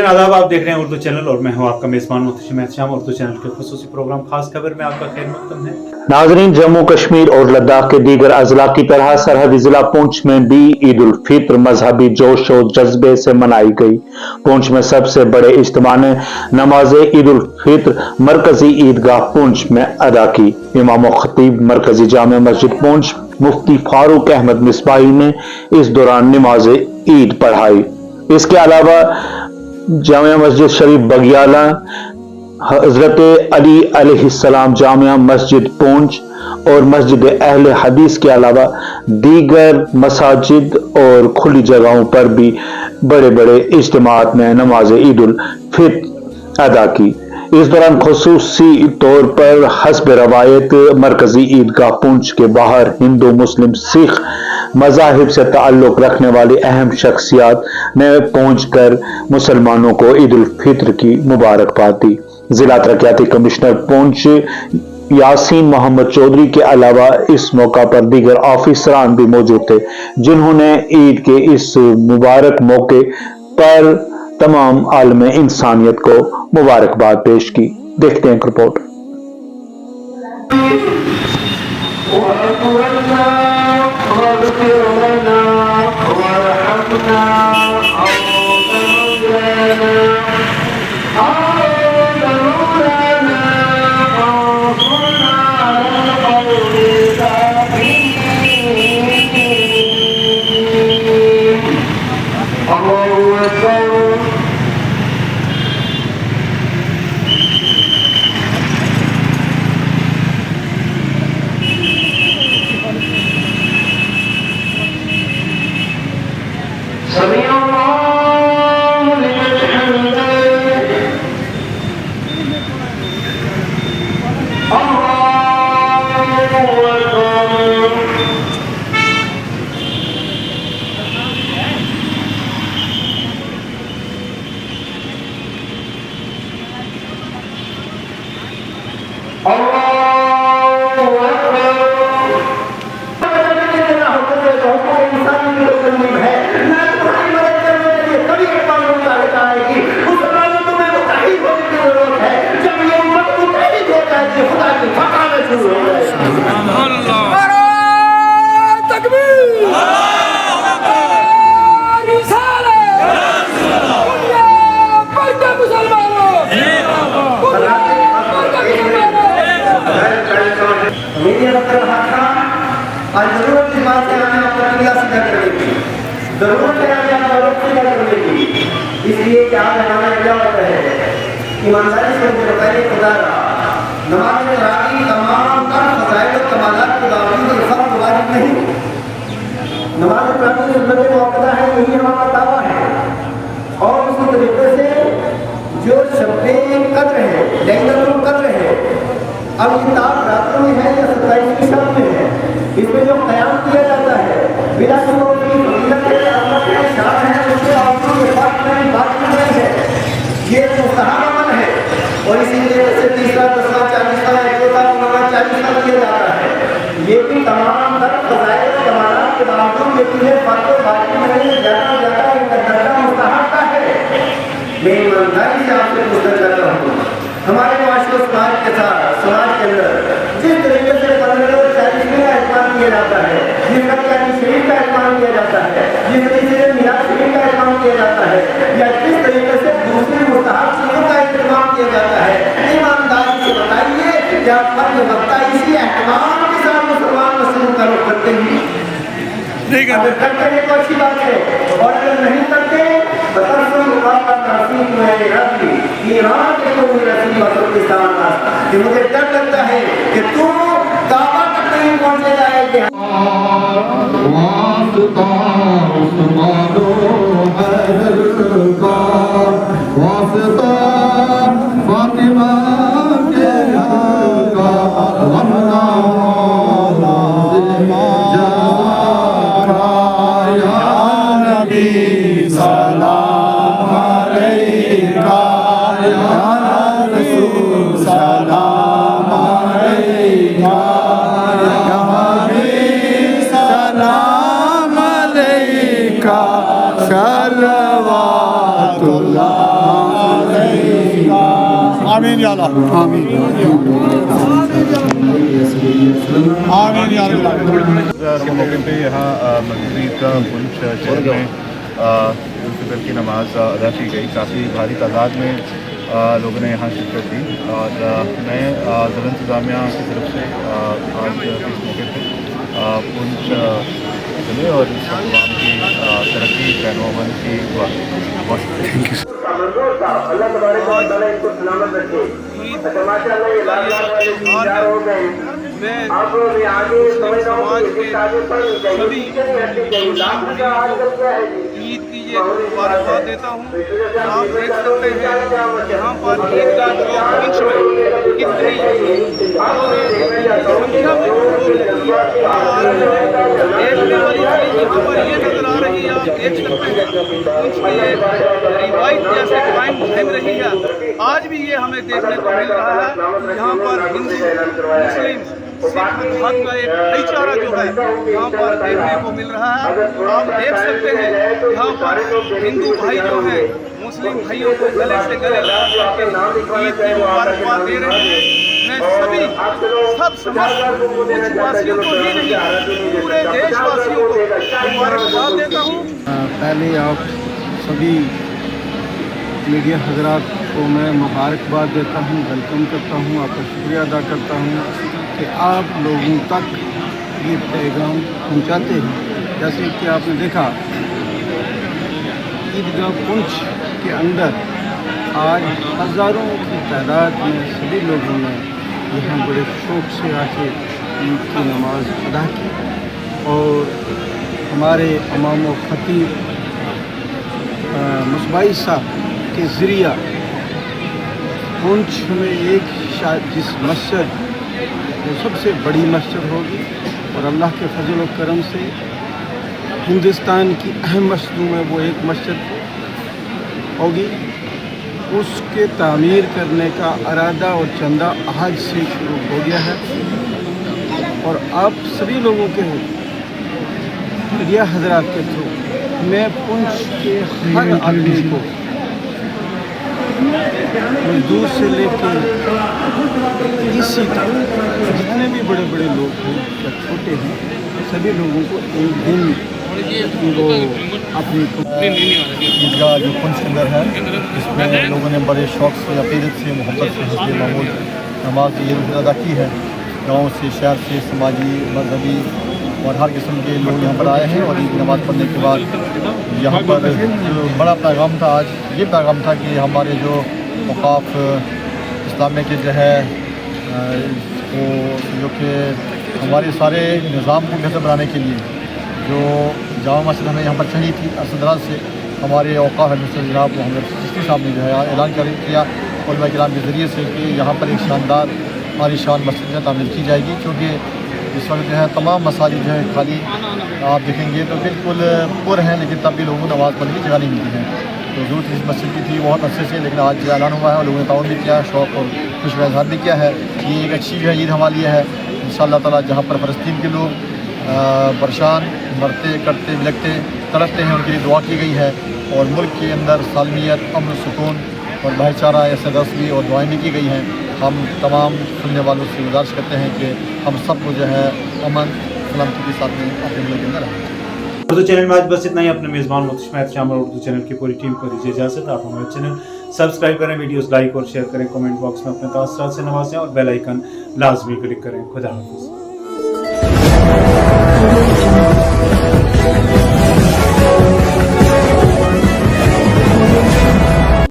नाज़रीन आदाब, आप देख रहे हैं उर्दू चैनल और मैं हूं आपका मेज़बान मुहतशिम एहतशाम। उर्दू चैनल के खुसूसी प्रोग्राम खास खबर में आपका खैर मकदम है। नाजरीन, जम्मू कश्मीर और लद्दाख के दीगर अजला की तरह सरहदी जिला पुंछ में भी ईद उल फित्र मजहबी जोश और जज्बे से मनाई गई। पुंछ में सबसे बड़े इज्तिमा ने नमाज ईद उल फित्र मरकजी ईदगाह पुंछ में अदा की। इमाम और खतीब मरकजी जामे मस्जिद पुंछ मुफ्ती फारूक अहमद मिसबाही ने इस दौरान नमाज ईद पढ़ाई। इसके अलावा जामिया मस्जिद शरीफ बगियाला, हजरत अली अलैहिस्सलाम जामिया मस्जिद पुंछ और मस्जिद अहले हदीस के अलावा दीगर मसाजिद और खुली जगहों पर भी बड़े बड़े इज्तिमात में नमाज ईद उल फित्र अदा की। इस दौरान खुसूसी तौर पर हस्ब रवायत मरकजी ईदगाह पुंछ के बाहर हिंदू, मुस्लिम, सिख मज़ाहिब से ताल्लुक़ रखने वाली अहम शख्सियात ने पहुंचकर मुसलमानों को ईद उल फित्र की मुबारकबाद दी। जिला तरक्याती कमिश्नर पुंछ यासीन मोहम्मद चौधरी के अलावा इस मौका पर दीगर ऑफिसरान भी मौजूद थे, जिन्होंने ईद के इस मुबारक मौके पर तमाम आलम इंसानियत को मुबारकबाद पेश की। देखते हैं रिपोर्ट। इसलिए क्या हमारा क्या होता है ईमानदारी से पहले खुदा नमाज में रागी तमाम तर फजाइल और कमालात के बावजूद ये फर्ज वाजिब नहीं। नमाज पढ़ने की सुन्नत मुअक्कदा है, यही हमारा दावा है। और उसी तरीके से जो शब्बे कद्र है, लैलतुल कद्र है, अब ये ताब रातों में है या 27वीं शब में है, इसमें जो क़याम किया जाता है बिला शुबह की फजीलत है, रहमत है, शान है, उसके बावजूद फर्ज नहीं, बात नहीं है, ये मुस्तहब अमल है। और इसीलिए से 30वां, 10वां, 40वां, 41वां, 40वां किया जाता है। ये भी तमाम तर फज़ाइल कमालात के बावजूद ये चीज़ें फर्ज वाजिब नहीं, ज़्यादा इनका दर्जा मुस्तहब का है। मैं ईमानदारी से आपसे पूछना चाहता हूँ, हमारे माशरे समाज के साथ समाज के अंदर जिस तरीके से 15 और 40वें का एहतमाम किया जाता है, जिस तरह शरीफ का एहतमाम किया जाता है, जिस तरीके से मिलाद शरीफ का एहतमाम किया जाता है, या जिस तरीके से दूसरी मुस्तहब चीज़ों का एहतमाम किया जाता है, ईमानदारी से बताइए क्या फर्ज बनता है इसी एहतमाम के साथ मुसलमान मसलन का रुख करते हैं? अगर करते हैं तो अच्छी बात है, और अगर नहीं करते कि मुझे डर लगता है कि तू काबा तक नहीं पहुंचे जाएंगे। सलवातुल्लाह आमीन या अल्लाह, आमीन आमीन या अल्लाह। के मौके पे यहाँ मस्जिद ईदगाह पुंछ शहर में फितर की नमाज अदा की गई। काफ़ी भारी तादाद में लोगों ने यहाँ शिरकत दी और मैं ज़िला इंतज़ामिया की तरफ से आज इस मौके पर पुंछ ज़िले और इस प्रोग्राम की तरक्की रहनुमाई की अल्लाह तबारक व तआला इनको सलामत रखे। अच्छा माशाअल्लाह ये लाख लाख वाले दीदार हो गए। आप मैं आगे समझ रहा हूँ कि आगे पढ़नी चाहिए, पीछे नहीं हटनी चाहिए। लाख का आजकल क्या है जी? ईद की ये मुबारकबाद देता हूँ। आप देख सकते हैं यहाँ पर ईदगाह जो पुंछ में कितनी संख्या में लोग आ रहे हैं। देखने वाली चीज़ यहाँ पर ये नजर आ रही है, आप देख सकते हैं पुंछ की ये रिवायत जैसे कायम रही है, आज भी ये हमें देखने को मिल रहा है। यहाँ पर हिंदू मुस्लिम सिख धर्म का एक भाईचारा जो है यहाँ पर देखने को मिल रहा है। आप देख सकते हैं यहाँ पर हिंदू भाई जो हैं मुस्लिम भाइयों को गले से गले लगा करके ईद की मुबारकबाद दे रहे हैं। मैं सब समस्त देशवासियों को ही नहीं पूरे देशवासियों को मुबारकबाद देता हूँ। पहले आप सभी मीडिया हजरात को मैं मुबारकबाद देता हूँ, वेलकम करता हूँ, आपका शुक्रिया अदा करता हूँ कि आप लोगों तक ये पैगाम पहुँचाते हैं। जैसे कि आपने देखा ईदगाह पुंछ के अंदर आज हज़ारों की तादाद में सभी लोगों ने यहाँ बड़े शौक़ से आके ईद की नमाज अदा की और हमारे इमाम व खतीब मुसबाई साहब के ज़रिया पुंछ में एक जिस मस्जिद वो सबसे बड़ी मस्जिद होगी और अल्लाह के फजल व करम से हिंदुस्तान की अहम मस्जिदों में वो एक मस्जिद होगी। उसके तामीर करने का इरादा और चंदा आज से शुरू हो गया है और आप सभी लोगों के मीडिया हजरात के थ्रू मैं पुंछ के हर आदमी को मजदूर से लेकर इसी तक जितने भी बड़े बड़े लोग हैं या छोटे हैं सभी लोगों को एक दिन वो अपनी ईदगाह जो पुंछ के अंदर है इसमें लोगों ने बड़े शौक़ से अकीदत से मोहब्बत से हस्ब मामूल नमाज ये अदा की है। गाँव से शहर से समाजी मजहबी और हर किस्म के लोग यहाँ पर आए हैं और ईद नमाज़ पढ़ने के बाद यहाँ पर जो बड़ा पैगाम था आज ये पैगाम था कि हमारे जो औक़ाफ़ इस्लामिया के जो है वो जो कि हमारे सारे निज़ाम को बेहतर बनाने के लिए जो जामा मस्जिद हमें यहाँ पर चाहिए थी असदराज से हमारे औक़ाफ़ एडमिनिस्ट्रेटर जनाब मोहम्मद चिश्ती साहब ने जो है ऐलान किया उलमा किराम के ज़रिए से कि यहाँ पर एक शानदार आलीशान मस्जिद तामीर की जाएगी। क्योंकि इस वक्त जो है तमाम मसाजिद जो है खाली आप देखेंगे तो बिल्कुल पुर हैं लेकिन तब भी लोगों को नमाज़ पढ़ने की जगह नहीं मिलती है। तो ज़रूरत इस मस्जिद की थी बहुत अच्छे से, लेकिन आज ऐलान हुआ है और लोगों ने ताउन भी किया है, शौक़ और खुश का इज़हार भी किया है। ये एक अच्छी जो है ईद हमारे लिए है इंशाअल्लाह ताला। जहाँ पर फ़लस्तीन के लोग परेशान मरते कटते बिलकते तड़पते हैं उनके लिए दुआ की गई है और मुल्क के अंदर सालमियत अमन सुकून और भाईचारा ऐसे दस भी और दुआएँ भी की गई हैं। हम तमाम सुनने वालों से गुजारिश करते हैं कि हम सबको जो है अमन सलामती के साथ में अपने मुल्क के अंदर रहें। उर्दू चैनल में आज बस इतना ही। अपने मेज़बान मुख्तशिम शामिल उर्दू चैनल की पूरी टीम को दीजिए इजाज़त। आप हमारे चैनल सब्सक्राइब करें, वीडियोस लाइक और शेयर करें, कमेंट बॉक्स में अपने तासुरात से नवाजें और बेल आइकन लाजमी क्लिक करें। खुदा हाफिज़।